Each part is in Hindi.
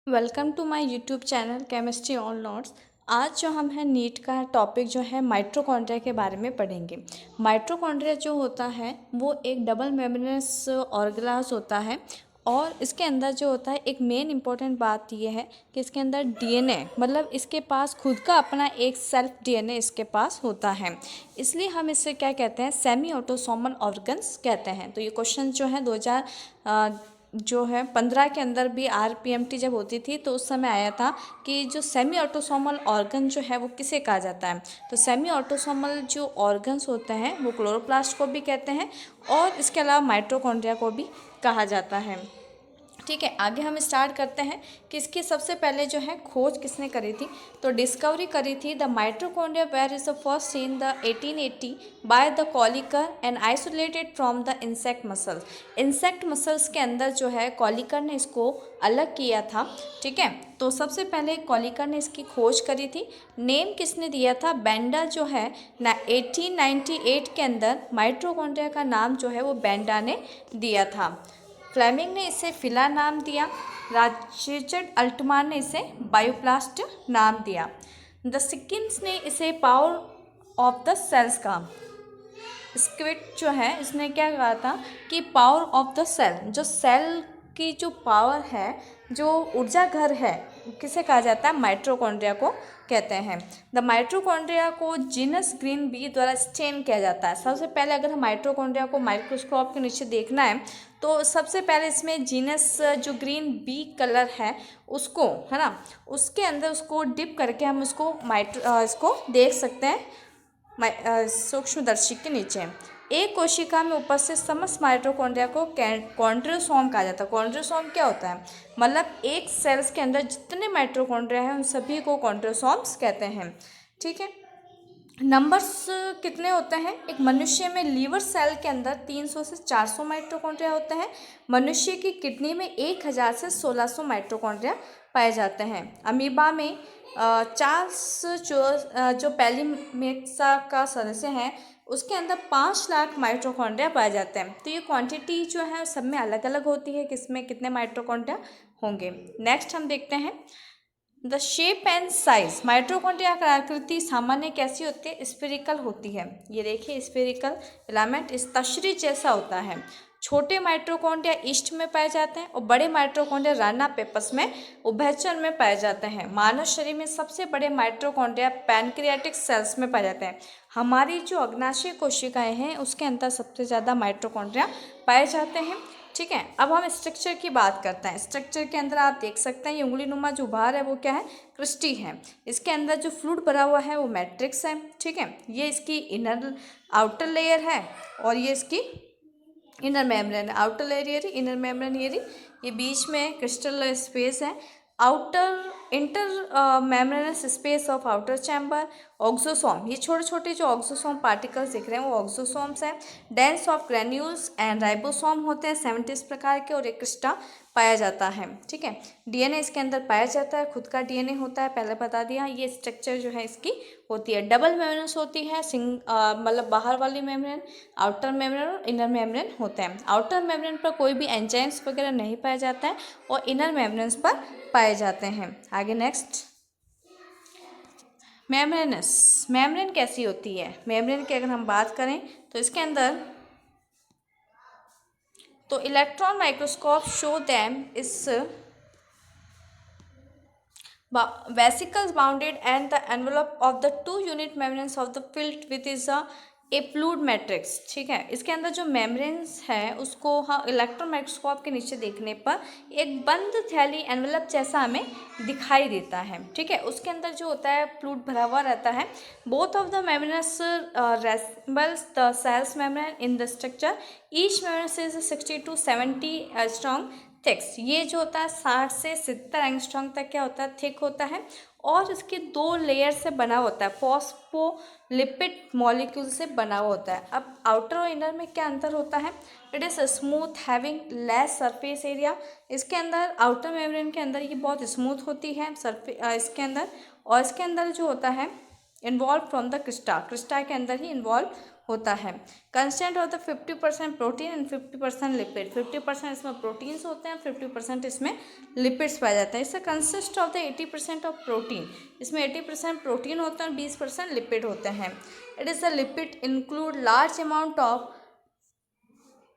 Welcome to my YouTube channel chemistry on notes. आज जो हम है नीट का टॉपिक जो है माइटोकॉन्ड्रिया के बारे में पढ़ेंगे। माइटोकॉन्ड्रिया जो होता है वो एक डबल मेम्ब्रेनस ऑर्गेनाइज होता है और इसके अंदर जो होता है एक मेन इंपॉर्टेंट बात ये है कि इसके अंदर डीएनए मतलब इसके पास खुद का अपना एक सेल्फ डीएनए इसके पास होता है, इसलिए हम इससे क्या कहते हैं, सेमी ऑटोसोमल ऑर्गन्स कहते हैं। तो ये क्वेश्चन जो है 2015 के अंदर भी आरपीएमटी जब होती थी तो उस समय आया था कि जो सेमी ऑटोसोमल ऑर्गन जो है वो किसे कहा जाता है। तो सेमी ऑटोसोमल जो ऑर्गन्स होते हैं वो क्लोरोप्लास्ट को भी कहते हैं और इसके अलावा माइटोकॉन्ड्रिया को भी कहा जाता है। ठीक है, आगे हम स्टार्ट करते हैं कि इसकी सबसे पहले जो है खोज किसने करी थी। तो डिस्कवरी करी थी the mitochondria where is the first seen the 1880 by the Kolliker and isolated from the insect muscles. Insect muscles के अंदर जो है कॉलिकर ने इसको अलग किया था। ठीक है, तो सबसे पहले कॉलिकर ने इसकी खोज करी थी। नेम किसने दिया था, बेंडा जो है 1898 के अंदर माइटोकॉन्ड्रिया का नाम जो है वो बेंडा ने दिया था। फ्लेमिंग ने इसे फिला नाम दिया। राचर्ड अल्टमान ने इसे बायोप्लास्ट नाम दिया। द सिक्किम्स ने इसे पावर ऑफ द सेल्स कहा। स्क्विड जो है इसने क्या कहा था कि पावर ऑफ द सेल, जो सेल की जो पावर है, जो ऊर्जा घर है, किसे कहा जाता है, माइटोकॉन्ड्रिया को कहते हैं। द माइटोकॉन्ड्रिया को जीनस ग्रीन बी द्वारा स्टेन किया जाता है। सबसे पहले अगर हम माइटोकॉन्ड्रिया को माइक्रोस्कोप के नीचे देखना है तो सबसे पहले इसमें जीनस जो ग्रीन बी कलर है उसको, है ना, उसके अंदर उसको डिप करके हम उसको इसको देख सकते हैं सूक्ष्मदर्शी के नीचे। एक कोशिका में उपस्थित समस्त माइटोकॉन्ड्रिया को कॉन्ड्रोसोम कहा जाता है। कॉन्ड्रोसोम क्या होता है, मतलब एक सेल्स के अंदर जितने माइटोकॉन्ड्रिया हैं उन सभी को कॉन्ड्रोसोम्स कहते हैं। ठीक है, नंबर्स कितने होते हैं, एक मनुष्य में लीवर सेल के अंदर 300 से 400 माइटोकॉन्ड्रिया होते हैं। मनुष्य की किडनी में 1000 से 1600 माइटोकॉन्ड्रिया पाए जाते हैं। अमीबा में चार्ल्स जो पैलीमेक्सा का सदस्य हैं उसके अंदर 5 लाख माइटोकॉन्ड्रिया पाए जाते हैं। तो ये क्वांटिटी जो है सब में अलग अलग होती है, किसमें कितने माइटोकॉन्ड्रिया होंगे। नेक्स्ट हम देखते हैं the shape and size. Mitochondria की आकृति सामान्य कैसी होती है, स्फेरिकल होती है। ये देखिए स्फेरिकल फिलामेंट इस तशरी जैसा होता है। छोटे माइटोकॉन्ड्रिया ईस्ट में पाए जाते हैं और बड़े माइटोकॉन्ड्रिया राना पेपस में उभयचर में पाए जाते हैं। मानव शरीर में सबसे बड़े माइटोकॉन्ड्रिया पैनक्रियाटिक सेल्स में पाए जाते हैं। हमारी जो अग्नाशय कोशिकाएं हैं उसके अंदर सबसे ज़्यादा माइटोकॉन्ड्रिया पाए जाते हैं। ठीक है, अब हम स्ट्रक्चर की बात करते हैं। स्ट्रक्चर के अंदर आप देख सकते हैं ये उंगली नुमा जो बाहर है वो क्या है, क्रिस्टी है। इसके अंदर जो फ्लूइड भरा हुआ है वो मैट्रिक्स है। ठीक है, ये इसकी इनर आउटर लेयर है और ये इसकी इनर मेम्ब्रेन। आउटर लेयर ये इनर मेम्ब्रेन ये बीच में क्रिस्टल स्पेस है। Outer inter membranous space of outer chamber. Oxysome, ये छोटे छोटे जो ऑक्सोसोम पार्टिकल्स दिख रहे हैं वो ऑक्सोसोम्स हैं। Dense of granules and ribosome होते हैं 70 प्रकार के और एक क्रिस्टा पाया जाता है। ठीक है, डीएनए इसके अंदर पाया जाता है, खुद का डीएनए होता है, पहले बता दिया। ये स्ट्रक्चर जो है इसकी होती है, डबल मेम्ब्रेनस होती है, मतलब बाहर वाली मेम्ब्रेन, आउटर मेम्ब्रेन और इनर मेम्ब्रेन होते हैं। आउटर मेम्ब्रेन पर कोई भी एंजाइम्स वगैरह नहीं पाया जाता है और इनर मेम्ब्रेन्स पर पाए जाते हैं। आगे नेक्स्ट, मेम्ब्रेनस। मेम्ब्रेन कैसी होती है, मेम्ब्रेन की अगर हम बात करें तो इसके अंदर तो इलेक्ट्रॉन माइक्रोस्कोप शो दैम इस vesicles bounded and the envelope of the 2 unit membranes of the filled with is a fluid matrix। ठीक है, इसके अंदर जो मेम्ब्रेन्स है उसको हाँ इलेक्ट्रॉन माइक्रोस्कोप के नीचे देखने पर एक बंद थैली एनवेलप जैसा हमें दिखाई देता है। ठीक है, उसके अंदर जो होता है फ्लूइड भरा हुआ रहता है। Both of the membranes resembles the cells membrane in the structure. Each membrane is 60 to 70 strong थिक्स। ये जो होता है 60 से 70 एंगस्ट्रॉन्ग तक क्या होता है, थिक होता है और इसके 2 लेयर से बना होता है, फॉस्फोलिपिड मॉलिक्यूल से बना हुआ होता है। अब आउटर और इनर में क्या अंतर होता है, it is smooth having less surface area. इसके अंदर आउटर मेम्ब्रेन के अंदर ये बहुत स्मूथ होती है इसके अंदर, और इसके अंदर जो होता है involve from the Crysta, Crysta के अंदर ही इन्वॉल्व होता है। कंस्टेंट होता है 50% प्रोटीन एंड 50% लिपिड। 50% इसमें प्रोटीन्स होते हैं, 50% इसमें लिपिड्स पाया जाता है। इससे consist of the 80% of protein. इसमें 80% प्रोटीन होता है और 20% लिपिड होते हैं। It is the lipid include large amount of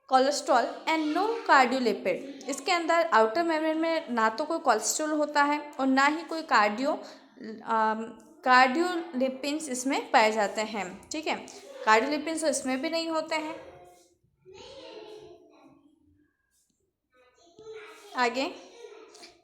cholesterol and no cardiolipid. इसके अंदर आउटर मेम्ब्रेन में ना तो कोई कोलेस्ट्रॉल होता है और ना ही कोई कार्डियोलिपिन्स इसमें पाए जाते हैं। ठीक है, कार्डियोलिपिन्स तो इसमें भी नहीं होते हैं। आगे,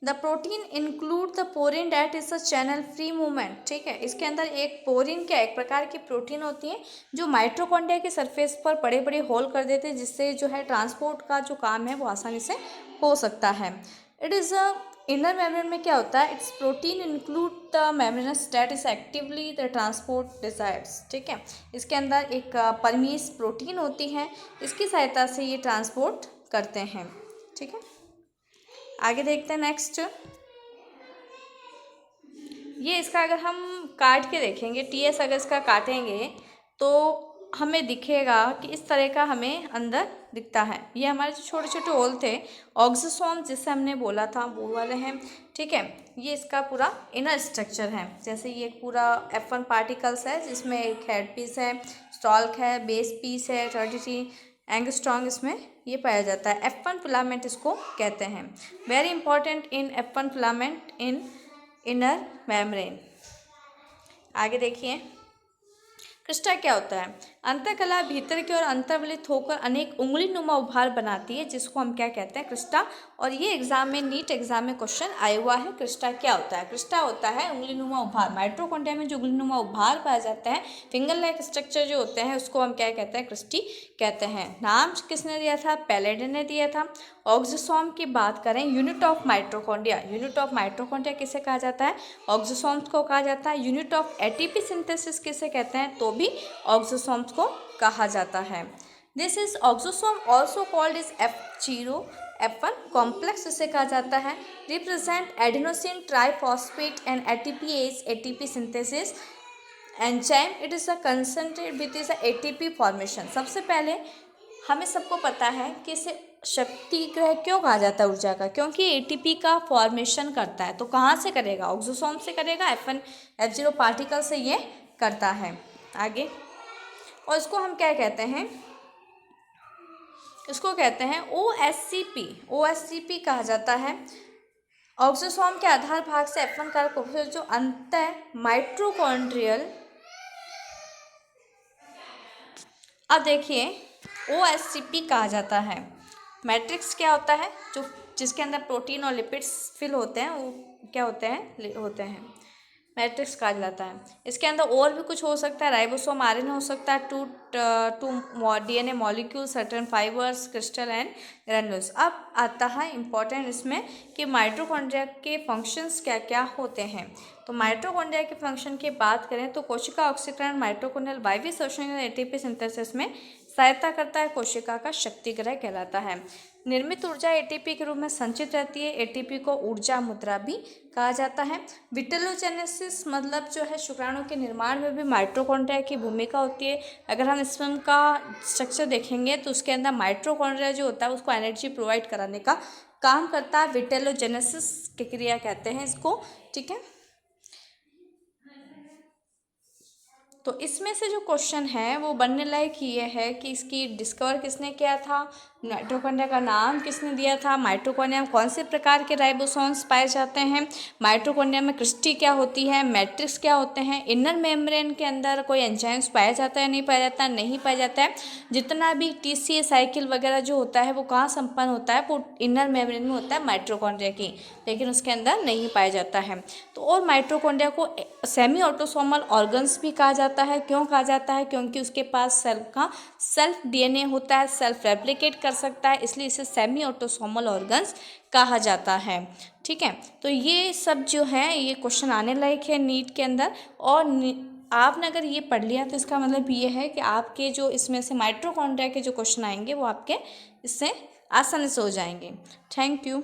the protein include the porin that is a channel free movement. ठीक है, इसके अंदर एक पोरिन क्या एक प्रकार की प्रोटीन होती है जो माइटोकॉन्ड्रिया के सरफेस पर बड़े बड़े होल कर देते हैं, जिससे जो है ट्रांसपोर्ट का जो काम है वो आसानी से हो सकता है। It is a inner membrane में क्या होता है, it's protein include the membranes that is actively the transport desires. ठीक है, इसके अंदर एक परमीस प्रोटीन होती है, इसकी सहायता से ये ट्रांसपोर्ट करते हैं। ठीक है, आगे देखते हैं नेक्स्ट। ये इसका अगर हम काट के देखेंगे, टीएस अगर इसका काटेंगे तो हमें दिखेगा कि इस तरह का हमें अंदर दिखता है। ये हमारे जो छोटे छोटे होल थे, ऑक्सोसोम जिससे हमने बोला था वो वाले हैं। ठीक है, ये इसका पूरा इनर स्ट्रक्चर है। जैसे ये पूरा F1 पार्टिकल्स है जिसमें एक हेड पीस है, स्टॉल्क है, बेस पीस है, 33 एंगस्ट्रॉन्ग इसमें ये पाया जाता है। F1 फिलामेंट इसको कहते हैं। Very important in F1 filament in inner membrane. आगे देखिए, क्रिस्टा क्या होता है। अंतःकला भीतर की ओर अंतर्वलित होकर अनेक उंगली नुमा उभार बनाती है, जिसको हम क्या कहते हैं, क्रिस्टा। और ये एग्जाम में, नीट एग्जाम में क्वेश्चन आया हुआ है। क्रिस्टा क्या होता है। क्रिस्टा होता है उंगली नुमा उभार। माइटोकॉन्ड्रिया में जो उंगली नुमा उभार पाया जाता है, फिंगर लाइक स्ट्रक्चर जो होते हैं, उसको हम क्या कहते हैं, क्रिस्टी कहते हैं। नाम किसने दिया था, पैलेडे ने दिया था। ऑक्सोसोम की बात करें, unit of mitochondria. Unit of mitochondria किसे कहा जाता है, ऑक्सोसोम्स को कहा जाता है। यूनिट ऑफ एटीपी सिंथेसिस किसे कहते हैं, तो भी ऑक्सोसोम्स को कहा जाता है। This is oxysome also called is F0 F1 complex इसे कहा जाता है। Represent adenosine triphosphate and ATPase ATP synthesis enzyme. It is a concentrate with is ATP formation. सबसे पहले हमें सबको पता है कि इसे शक्ति ग्रह क्यों कहा जाता है ऊर्जा का, क्योंकि एटीपी का फॉर्मेशन करता है। तो कहाँ से करेगा, ऑक्सोसोम से करेगा, F1 F0 पार्टिकल से ये करता है। आगे, और इसको हम क्या कहते हैं, इसको कहते हैं OSCP। OSCP कहा जाता है। ऑक्सोसोम के आधार भाग से F1 कारक जो अंतः माइटोकॉन्ड्रियल। अब देखिए, OSCP कहा जाता है। मैट्रिक्स क्या होता है, जो जिसके अंदर प्रोटीन और लिपिड्स फिल होते हैं, वो क्या होते हैं, मैट्रिक्स कहा जाता है। इसके अंदर और भी कुछ हो सकता है, राइबोसोम, आरएनए हो सकता है, two DNA molecule, certain fibres, crystal and granules. अब आता है इम्पॉर्टेंट इसमें कि माइटोकॉन्ड्रिया के फंक्शंस क्या क्या होते हैं। तो माइटोकॉन्ड्रिया के फंक्शन की बात करें तो कोशिका ऑक्सीकरण, माइटोकॉन्ड्रियल वायवीय शोषण, एटीपी सिंथेसिस में सहायता करता है। कोशिका का शक्ति ग्रह कहलाता है। निर्मित ऊर्जा एटीपी के रूप में संचित रहती है। एटीपी को ऊर्जा मुद्रा भी कहा जाता है। विटेलोजेनेसिस मतलब जो है शुक्राणु के निर्माण में भी माइटोकॉन्ड्रिया की भूमिका होती है। अगर हम इसमें का स्ट्रक्चर देखेंगे तो उसके अंदर माइटोकॉन्ड्रिया जो होता है उसको एनर्जी प्रोवाइड कराने का काम करता है। विटेलोजेनेसिस की क्रिया कहते हैं इसको। ठीक है, तो इसमें से जो क्वेश्चन है वो बनने लायक ये है कि इसकी डिस्कवर किसने किया था, माइटोकॉन्ड्रिया का नाम किसने दिया था, माइटोकॉन्ड्रिया में कौन से प्रकार के राइबोसोम्स पाए जाते हैं, माइटोकॉन्ड्रिया में क्रिस्टी क्या होती है, मैट्रिक्स क्या होते हैं, इनर मेम्ब्रेन के अंदर कोई एंजाइम्स पाया जाता है, नहीं पाया जाता है, नहीं पाया जाता है। जितना भी TCA साइकिल वगैरह जो होता है वो कहाँ संपन्न होता है, वो इनर मेम्ब्रेन में होता है माइटोकॉन्ड्रिया की, लेकिन उसके अंदर नहीं पाया जाता है। तो और माइटोकॉन्ड्रिया को सेमी ऑटोसोमल ऑर्गन्स भी कहा जाता है। क्यों कहा जाता है, क्योंकि उसके पास सेल्फ DNA होता है, सेल्फ रेप्लिकेट कर सकता है, इसलिए इसे सेमी ऑटोसोमल ऑर्गन्स कहा जाता है। ठीक है, तो ये सब जो है ये क्वेश्चन आने लायक है नीट के अंदर। और आपने अगर ये पढ़ लिया तो इसका मतलब ये है कि आपके जो इसमें से माइटोकॉन्ड्रिया के जो क्वेश्चन आएंगे वो आपके इससे आसानी से हो जाएंगे। Thank you.